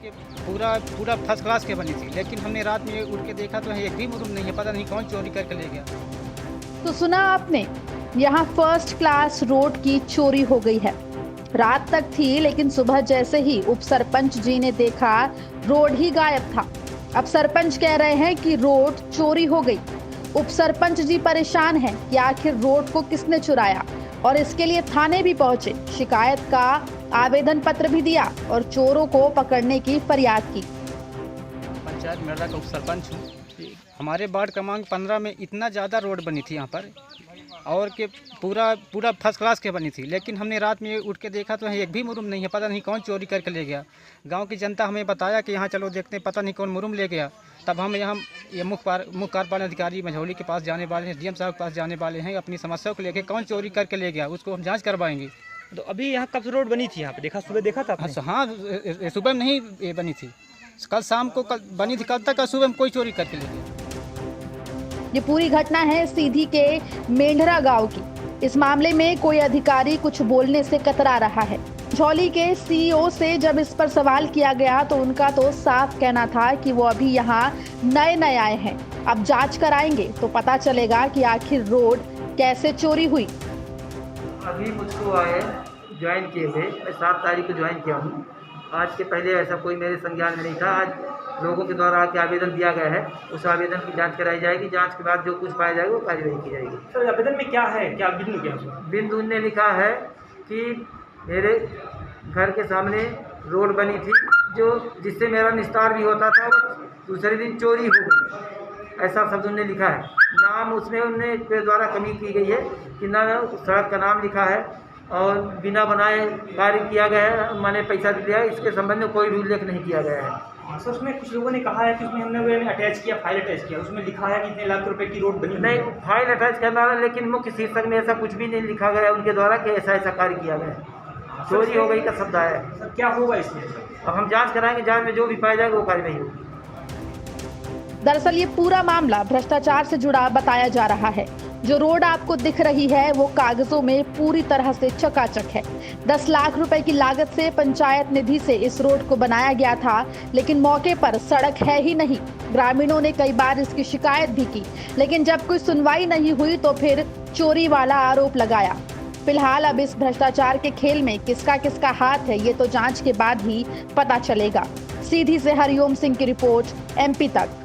कि पूरा पूरा फर्स्ट क्लास के बनी थी, लेकिन हमने रात में उठ के देखा तो एक भी मुरुम नहीं है, पता नहीं कौन चोरी करके ले गया। तो सुना आपने, यहाँ फर्स्ट क्लास रोड की चोरी हो गई है। रात तक थी, लेकिन सुबह जैसे ही उप सरपंच जी ने देखा रोड ही गायब था। अब सरपंच कह रहे हैं कि रोड चोरी हो गई। उप सरपंच जी परेशान हैं कि आखिर रोड को किसने चुराया, और इसके लिए थाने भी पहुंचे, शिकायत का आवेदन पत्र भी दिया और चोरों को पकड़ने की फरियाद की। पंचायत मेरला का उप सरपंच हूँ। हमारे वार्ड क्रमांक 15 में इतना ज़्यादा रोड बनी थी यहाँ पर, और कि पूरा पूरा फर्स्ट क्लास के बनी थी, लेकिन हमने रात में उठ के देखा तो एक भी मुरुम नहीं है, पता नहीं कौन चोरी करके ले गया। गांव की जनता हमें बताया कि यहाँ चलो देखते हैं, पता नहीं कौन मुरुम ले गया। तब हम यहाँ ये मुख्य कार्यपालन अधिकारी मझौली के पास जाने वाले हैं, डीएम साहब के पास जाने वाले हैं, अपनी समस्या को लेकर कौन चोरी करके ले गया उसको हम जाँच करवाएंगे। तो अभी यहाँ कब से रोड बनी थी? यहाँ पे देखा, सुबह देखा था आपने? हाँ, सुबह नहीं ये बनी थी, कल शाम को बनी थी, कल तक सुबह में कोई चोरी करके ले गया। ये पूरी घटना है सीधी के मेंढरा गांव की। इस मामले में कोई अधिकारी कुछ बोलने से कतरा रहा है। झौली के सीईओ से जब इस पर सवाल किया गया तो उनका तो साफ कहना था कि वो अभी यहाँ नए आए हैं, अब जांच कराएंगे तो पता चलेगा कि आखिर रोड कैसे चोरी हुई। अभी मुझको आए ज्वाइन किए थे, मैं 7 तारीख को ज्वाइन किया हूँ। आज के पहले ऐसा कोई मेरे संज्ञान में नहीं था। आज लोगों के द्वारा आके आवेदन दिया गया है, उस आवेदन की जांच कराई जाएगी। जांच के बाद जो कुछ पाया जाएगा वो कार्रवाई की जाएगी। सर, आवेदन में क्या है, क्या बिंदु क्या है? बिंदु ने लिखा है कि मेरे घर के सामने रोड बनी थी जिससे मेरा निस्तार भी होता था, और दूसरे दिन चोरी हो गई, ऐसा शब्द उन्होंने लिखा है। नाम उसमें उनने के द्वारा कमी की गई है कि ना सड़क का नाम लिखा है और बिना बनाए कार्य किया गया है, मैंने पैसा दिया है, इसके संबंध में कोई भी उल्लेख नहीं किया गया है। सर, उसमें कुछ लोगों ने कहा है कि उसमें हमने अटैच किया, फाइल अटैच किया, उसमें लिखा है कि इतने लाख रुपए की रोड बनी। नहीं, फाइल अटैच करना है, लेकिन मुख्य शीर्षक में ऐसा कुछ भी नहीं लिखा गया उनके द्वारा कि ऐसा कार्य किया गया है। चोरी हो गई का शब्द है। सर, क्या होगा इसमें? अब हम जांच कराएंगे, जांच में जो भी पाया जाएगा वो कार्रवाई होगी। दरअसल ये पूरा मामला भ्रष्टाचार से जुड़ा बताया जा रहा है। जो रोड आपको दिख रही है वो कागजों में पूरी तरह से चकाचक है। 10 लाख रुपए की लागत से पंचायत निधि से इस रोड को बनाया गया था, लेकिन मौके पर सड़क है ही नहीं। ग्रामीणों ने कई बार इसकी शिकायत भी की, लेकिन जब कोई सुनवाई नहीं हुई तो फिर चोरी वाला आरोप लगाया। फिलहाल अब इस भ्रष्टाचार के खेल में किसका किसका हाथ है, ये तो जांच के बाद ही पता चलेगा। सीधी से हरिओम सिंह की रिपोर्ट, MP तक।